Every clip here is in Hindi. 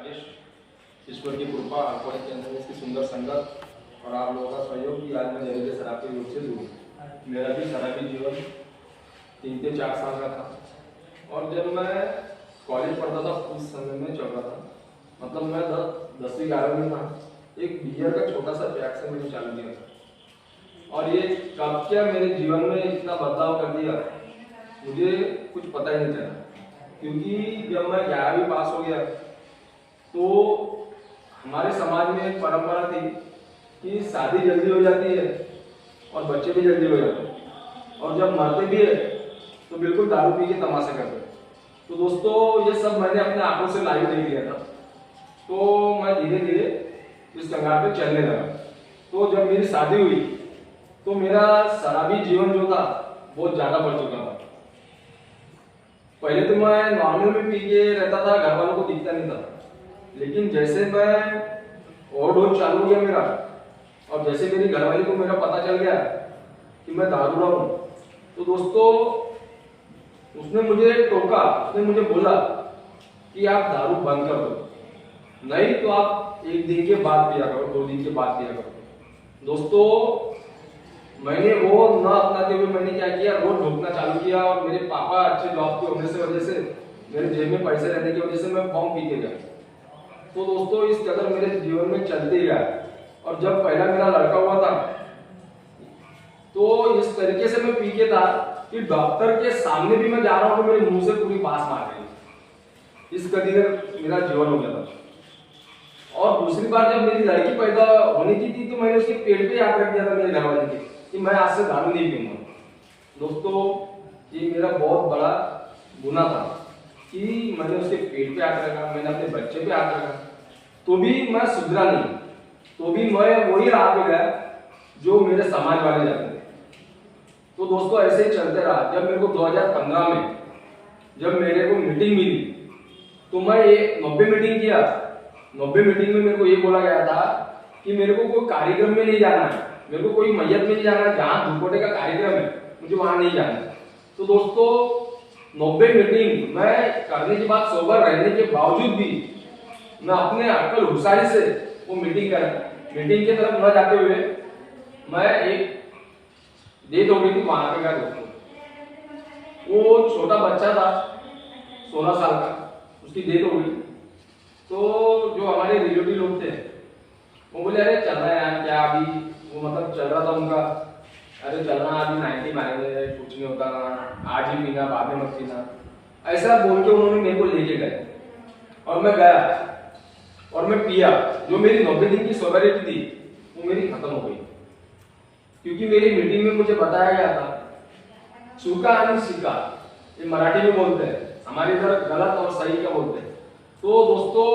राजेश, ईश्वर की कृपा अल्कोहलिक के अंदर इसकी सुंदर संगत और आप लोगों का सहयोग की आज मैं जहरीले शराब के रूप से दूँ। मेरा भी शराबी जीवन 3 से 4 साल का था और जब मैं कॉलेज पढ़ता था उस समय में चल रहा था, मतलब मैं 10वीं 11वीं में था। एक बियर का छोटा सा पैक से मैंने चालू किया था और ये कब क्या मेरे जीवन में इतना बदलाव कर दिया मुझे कुछ पता ही नहीं चला। क्योंकि जब मैं 11वीं पास हो गया तो हमारे समाज में एक परंपरा थी कि शादी जल्दी हो जाती है और बच्चे भी जल्दी हो जाते हैं और जब मरते भी है तो बिल्कुल दारू पी के तमाशा करते हैं। तो दोस्तों ये सब मैंने अपने आंखों से लाइव देख लिया था, तो मैं धीरे धीरे इस कंगाल पे चलने लगा। तो जब मेरी शादी हुई तो मेरा शराबी जीवन जो था बहुत ज्यादा बढ़ चुका था। पहले तो मैं नॉर्मल में पी के रहता था, घर वालों को दिखता नहीं था, लेकिन जैसे मैं ओवरडोज चालू हो गया मेरा और जैसे मेरी घरवाली को मेरा पता चल गया कि मैं दारूड़ा हूँ, तो दोस्तों उसने मुझे टोका, उसने मुझे बोला कि आप दारू बंद कर दो, नहीं तो आप 1 दिन के बाद पिया करो, 2 दिन के बाद पिया करो। दोस्तों मैंने वो न अपनाते हुए मैंने क्या किया, रोज ढोकना चालू किया और मेरे पापा अच्छे जॉब के होने से वजह से मेरे जेब में पैसे रहने की वजह से मैं बम पी के गया। तो दोस्तों इस कदर मेरे जीवन में चलते ही गया और जब पहला मेरा लड़का हुआ था तो इस तरीके से मैं पी के था कि डॉक्टर के सामने भी मैं जा रहा हूँ तो मेरे मुंह से पूरी बांस मार गई। इस कदर मेरा जीवन हो गया था। और दूसरी बार जब मेरी लड़की पैदा होने की थी तो मैंने उसके पेट पे याद रख दिया था मेरे घरवाले के कि मैं आज से दारू नहीं पीऊंगा। दोस्तों ये मेरा बहुत बड़ा गुनाह था कि मैंने उसके पेट पे हाथ रखा, मैंने अपने बच्चे पे हाथ रखा, तो भी मैं सुधरा नहीं, तो भी मैं वही राह पे गया जो मेरे समाज वाले जाते थे। तो दोस्तों ऐसे ही चलते रहा। जब मेरे को 2015 में जब मेरे को मीटिंग मिली तो मैं ये 90 मीटिंग किया। 90 मीटिंग में मेरे को ये बोला गया था कि मेरे को कोई कार्यक्रम में नहीं जाना है, मेरे को कोई मैयत में नहीं जाना है, जहाँ धूपोटे का कार्यक्रम है मुझे वहां नहीं जाना है। तो दोस्तों 90 मीटिंग मैं करने के बाद सोबर रहने के बावजूद भी मैं अपने अक्ल हुशारी से वो मीटिंग की तरफ न जाते हुए मैं एक डेट हो गई थी वहां पे गया। दोस्तों वो छोटा बच्चा था 16 साल का, उसकी डेट हो गई। तो जो हमारे रिलेटिव लोग थे वो बोले अरे चल रहा है यार, क्या अभी वो मतलब चल रहा था उनका, अरे चलना अभी 90 मारेंगे, कुछ नहीं होता ना, आज ही पीना बाद में मत पीना, ऐसा बोल के उन्होंने मेरे को लेके गए और मैं गया और मैं पिया। जो मेरी 90 दिन की सोबरिटी थी वो मेरी खत्म हो गई, क्योंकि मेरी मीटिंग में मुझे बताया गया था सूखा आणि सिक्का, ये मराठी में बोलते हैं, हमारे इधर गलत और सही का बोलते हैं। तो दोस्तों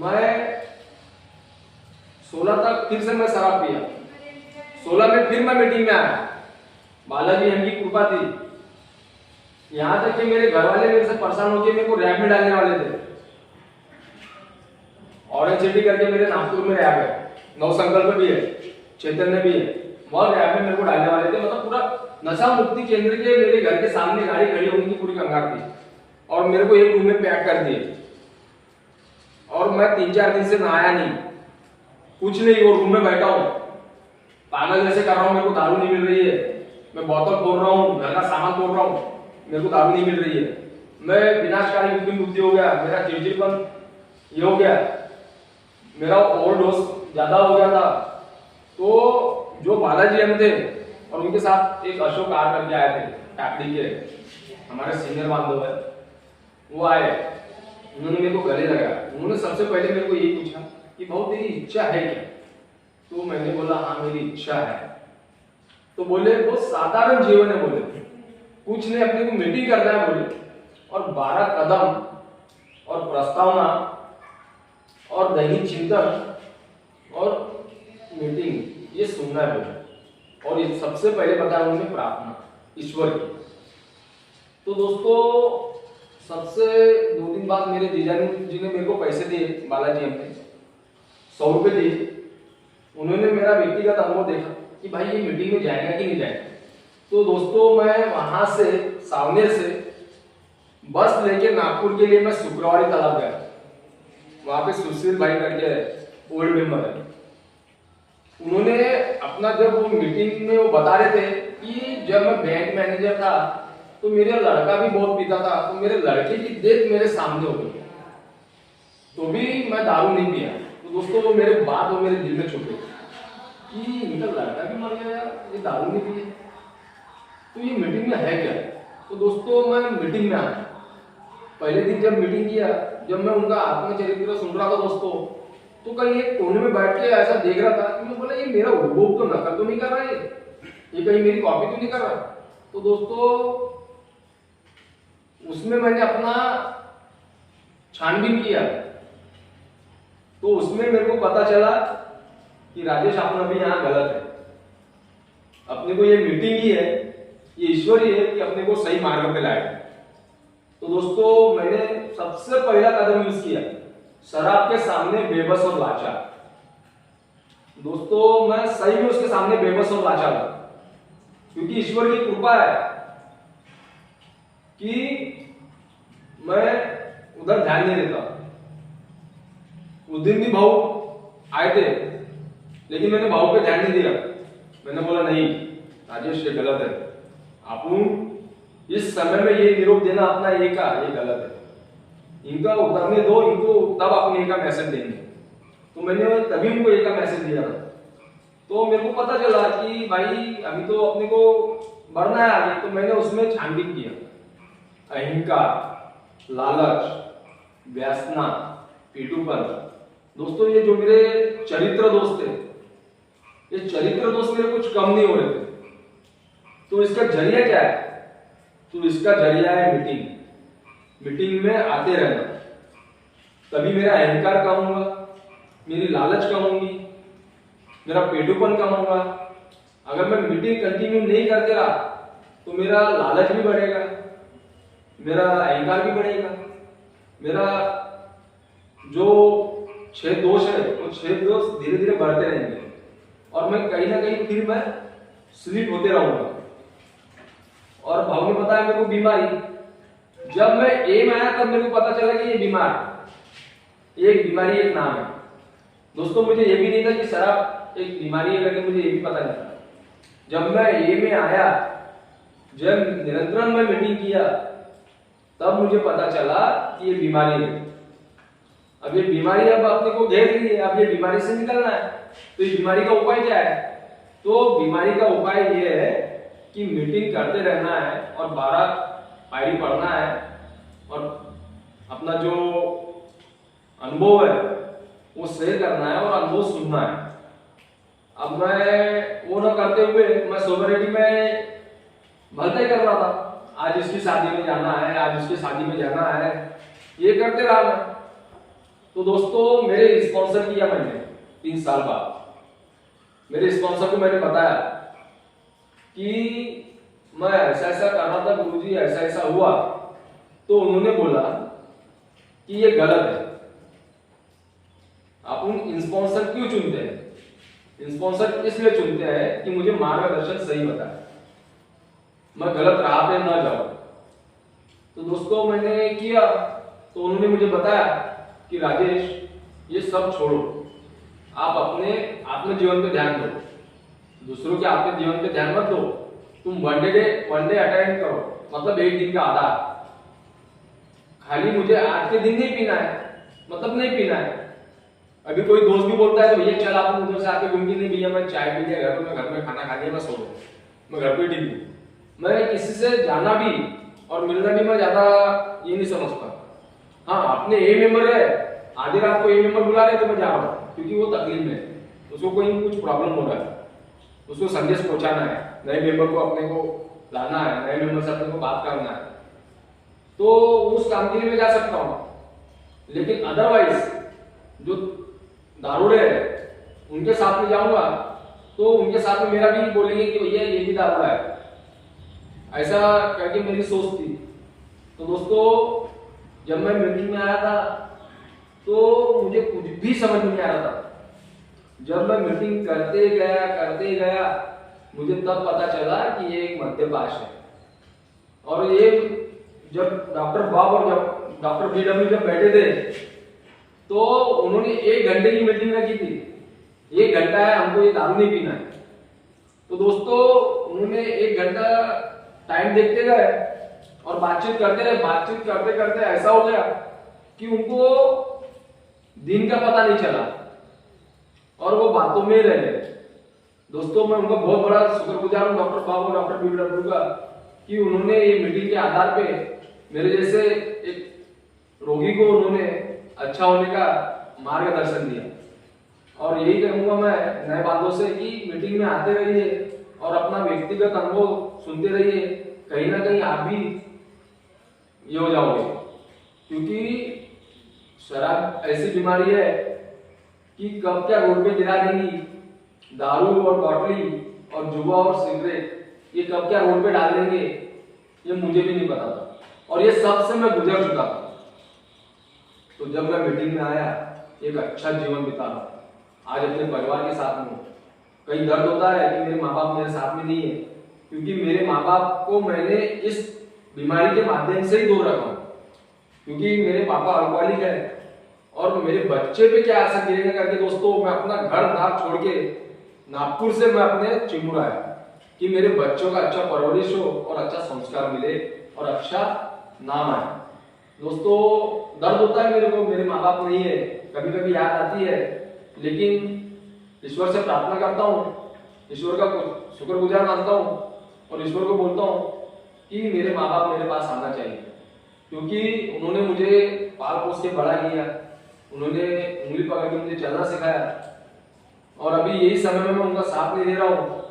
मैं 16 तक फिर से मैं शराब पिया, 16 में फिर मैं मीटिंग में आया। बालाजी हम की कृपा थी, यहां तक कि मेरे घर वाले मेरे से परेशान होकर मेरे को रैप में डालने वाले थे। ऑरेंज सिटी करके मेरे नागपुर में रैप है, नवसंकल्प भी है, चैतन्य भी है, वह रैप में मेरे को डालने वाले थे। मतलब पूरा नशा मुक्ति केंद्र के मेरे घर के सामने गाड़ी खड़ी होने की पूरी कंगाल थी और मेरे को एक रूम में पैक कर दिए और मैं 3-4 दिन से नहाया नहीं, कुछ नहीं, वो रूम में बैठा हूँ पागल जैसे कर रहा हूँ। मेरे को दारू नहीं मिल रही है, मैं बोतल तोड़ रहा हूँ, घर का सामान तोड़ रहा हूँ, मेरे को दारू नहीं मिल रही है। मैं विनाशकारी बुद्धि हो गया, मेरा चिड़चिड़पन ये हो गया, मेरा ओवरडोज ज्यादा हो गया था। तो जो बालाजी हम थे और उनके साथ एक अशोक आर करके आए थे टाकड़ी के, हमारे सीनियर बांधव है, वो आए, उन्होंने मेरे को गले लगाया। उन्होंने सबसे पहले मेरे को यही पूछा कि भाऊ तेरी इच्छा है क्या? तो मैंने बोला हाँ मेरी इच्छा है। तो बोले बहुत साधारण जीवन है, बोले कुछ नहीं, अपने को मीटिंग करना है बोले, और 12 कदम और प्रस्तावना और दैनिक चिंतन और मीटिंग ये सुनना है बोले, और ये सबसे पहले बताया उन्होंने प्रार्थना ईश्वर की। तो दोस्तों सबसे 2 दिन बाद मेरे जीजा जी ने मेरे को पैसे दिए, बालाजी हमने 100 रुपए दिए। उन्होंने मेरा व्यक्तिगत अनुभव देखा कि भाई ये मीटिंग में जाएगा कि नहीं जाएगा। तो दोस्तों मैं वहां से सावनेर से बस लेके नागपुर के लिए मैं शुक्रवारी तालाब गया। वहां पे सुशील भाई करके ओल्ड मेंबर है, उन्होंने अपना जब वो मीटिंग में वो बता रहे थे कि जब मैं बैंक मैनेजर था तो मेरा लड़का भी बहुत पीता था, तो मेरे लड़के की डेथ मेरे सामने हो गई, तो भी मैं दारू नहीं पिया। तो दोस्तों वो मेरे बात वो मेरे दिल में छुप गई कि इनका लड़का भी मर गया यार, ये दारू नहीं पिए, तो ये मीटिंग में है क्या। तो दोस्तों मैं मीटिंग में आया, पहले दिन जब मीटिंग किया, जब मैं उनका आत्मचरित्र सुन रहा था दोस्तों, तो कहीं एक कोने में बैठ के ऐसा देख रहा था कि मैं बोला ये मेरा हुबहू तो नकल तो नहीं कर रहा है, ये कहीं मेरी कॉपी तो नहीं कर रहा। तो दोस्तों उसमें मैंने अपना छानबीन किया, तो उसमें मेरे को पता चला कि राजेश अपना भी यहाँ गलत है, अपने को ये मीटिंग ही है, ये ईश्वर ही है कि अपने को सही मार्ग पे लाए। तो दोस्तों मैंने सबसे पहला कदम यूज किया, शराब के सामने बेबस और लाचार। दोस्तों मैं सही में उसके सामने बेबस और लाचार था, क्योंकि ईश्वर की कृपा है कि मैं उधर ध्यान नहीं देता। उस दिन भी भाऊ आए थे, लेकिन मैंने भाऊ पे ध्यान नहीं दिया। मैंने बोला नहीं राजेश ये गलत है, आप इस समय में ये निरोप देना अपना ये का ये गलत है, इनका उतरने दो, इनको तब अपन एक का मैसेज देंगे। तो मैंने तभी उनको एक का मैसेज दिया। तो मेरे को पता चला कि भाई अभी तो अपने को बढ़ना है आगे, तो मैंने उसमें छानबीन किया। अहंकार, लालच, व्यसना, पीटूपन, दोस्तों ये जो मेरे चरित्र दोस्त थे, ये चरित्र दोस्त मेरे कुछ कम नहीं हो रहे थे। तो इसका जरिया क्या है? तो इसका जरिया है मीटिंग। मीटिंग में आते रहना, तभी मेरा अहंकार कम होगा, मेरी लालच कम होगी, मेरा पेटूपन कम होगा। अगर मैं मीटिंग कंटिन्यू नहीं करते रहा तो मेरा लालच भी बढ़ेगा, मेरा अहंकार भी बढ़ेगा, मेरा जो 6 दोष है वो 6 दोष धीरे धीरे बढ़ते रहेंगे, और मैं कहीं ना कहीं फिर मैं स्लिप होते रहूंगा। और भाव ने बताया मेरे को बीमारी, जब मैं एम आया तब मेरे को पता चला कि ये बीमार, एक बीमारी एक नाम है। दोस्तों मुझे ये भी नहीं था कि शराब एक बीमारी है करके, मुझे ये भी पता नहीं था। जब मैं ए में आया, जब निरंतर मैं मीटिंग किया, तब मुझे पता चला कि ये बीमारी है। अब ये बीमारी अब अपने को घेर रही है, अब ये बीमारी से निकलना है। तो इस बीमारी का उपाय क्या है? तो बीमारी का उपाय ये है कि मीटिंग करते रहना है और 12 पायरी पढ़ना है और अपना जो अनुभव है वो शेयर करना है और अनुभव सुनना है। अब मैं वो ना करते हुए मैं सोसाइटी में भलता ही कर रहा था, आज इसकी शादी में जाना है, आज इसकी शादी में जाना है, ये करते रहा मैं। तो दोस्तों मेरे स्पॉन्सर किया मैंने 3 साल बाद। मेरे स्पॉन्सर को मैंने बताया कि मैं ऐसा ऐसा कर रहा था गुरुजी, ऐसा ऐसा हुआ। तो उन्होंने बोला कि ये गलत है। आप उन स्पॉन्सर क्यों चुनते हैं? स्पॉन्सर इसलिए चुनते हैं कि मुझे मार्गदर्शन सही बताए, मैं गलत राह पे ना जाऊं। तो दोस्तों मैंने किया, तो उन्होंने मुझे बताया कि राजेश ये सब छोड़ो, आप अपने आत्म जीवन पे ध्यान दो, दूसरों के आत्म जीवन पे ध्यान मत दो। तुम वन डे अटेंड करो, मतलब 1 दिन का आधा। खाली मुझे आज के दिन नहीं पीना है, मतलब नहीं पीना है। अभी कोई दोस्त भी बोलता है तो भैया चल आप उधर से आके घूम के, नहीं भैया मैं चाय पी लिया घर में, घर में खाना खा लिया, मैं सो गया, मैं घर पे ठीक हूँ। मैं किसी से जाना भी और मिलना भी मैं ज्यादा ये नहीं समझता। हाँ अपने ए मेंबर है, आधी रात को ए मेंबर बुला रहे तो मैं जा रहा हूँ, क्योंकि वो तकलीफ में है, उसको कोई कुछ प्रॉब्लम हो रहा है, उसको संदेश पहुंचाना है, नए मेंबर को अपने को लाना है, नए मेंबर से अपने को बात करना है, तो उस काम के लिए मैं जा सकता हूँ। लेकिन अदरवाइज जो दारूड़े है उनके साथ में जाऊंगा तो उनके साथ में मेरा भी बोलेंगे कि भैया ये भी दारूड़ा है, ऐसा करके मेरी सोच थी। तो दोस्तों जब मैं मीटिंग में आया था तो मुझे कुछ भी समझ नहीं आ रहा था। जब मैं मीटिंग करते गया मुझे तब पता चला कि ये एक मध्यपाश है। और ये जब डॉक्टर बाब और जब डॉक्टर बीडब्ल्यू जब बैठे थे तो उन्होंने 1 घंटे की मीटिंग रखी थी। 1 घंटा है, हमको ये दारू नहीं पीना है। तो दोस्तों उन्होंने 1 घंटा टाइम देखते गए और बातचीत करते रहे। बातचीत करते करते ऐसा हो गया कि उनको दिन का पता नहीं चला और वो बातों में रह गए। दोस्तों मैं उनका बहुत बड़ा शुक्रगुजार हूँ डॉक्टर बाबू, डॉक्टर BBW का, कि उन्होंने ये मीटिंग के आधार पे मेरे जैसे एक रोगी को उन्होंने अच्छा होने का मार्गदर्शन दिया। और यही कहूंगा मैं नए बातों से कि मीटिंग में आते रहिए और अपना व्यक्तिगत अनुभव सुनते रहिए, कहीं ना कहीं आप भी ये हो जाओगे। क्योंकि शराब ऐसी बीमारी है कि कब क्या रोड पे गिरा देगी। दारू और बॉटली और जुआ और सिगरेट ये कब क्या रोड पे डाल देंगे ये मुझे भी नहीं पता था, और ये सब से मैं गुजर चुका था। तो जब मैं मीटिंग में आया, एक अच्छा जीवन बिता रहा आज अपने परिवार के साथ में। कई दर्द होता है कि मेरे माँ बाप मेरे साथ में नहीं है, क्योंकि मेरे माँ बाप को मैंने इस बीमारी के माध्यम से ही दूर रखा हूँ। क्योंकि मेरे पापा अल्कोहलिक है और मेरे बच्चे पे क्या असर गिरेगा करके दोस्तों मैं अपना घर दार छोड़ के नागपुर से मैं अपने चिमूर आया कि मेरे बच्चों का अच्छा परवरिश हो और अच्छा संस्कार मिले और अच्छा नाम आए। दोस्तों दर्द होता है मेरे को, मेरे माँ बाप नहीं है, कभी कभी याद आती है, लेकिन ईश्वर से प्रार्थना करता हूँ, ईश्वर का शुक्रगुजार मानता हूँ और ईश्वर को बोलता हूँ कि मेरे माँ बाप मेरे पास आना चाहिए। क्योंकि उन्होंने मुझे पाल पोस के बड़ा किया, उन्होंने उंगली पकड़ के मुझे चलना सिखाया, और अभी यही समय में मैं उनका साथ नहीं दे रहा हूँ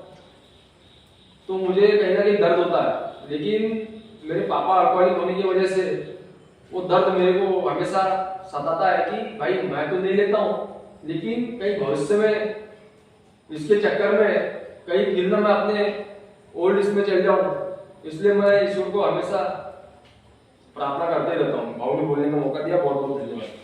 तो मुझे कहीं ना कहीं दर्द होता है। लेकिन मेरे पापा अल्कोहलिक होने की वजह से वो दर्द मेरे को हमेशा सताता है कि भाई मैं तो नहीं लेता हूँ, लेकिन कहीं भविष्य में इसके चक्कर में कहीं फिर ना मैं अपने ओल्ड इसमें चल जाऊँ। इसलिए मैं ईश्वर को हमेशा प्रार्थना करते रहता हूँ। भाव में बोलने का मौका दिया, बहुत बहुत धन्यवाद।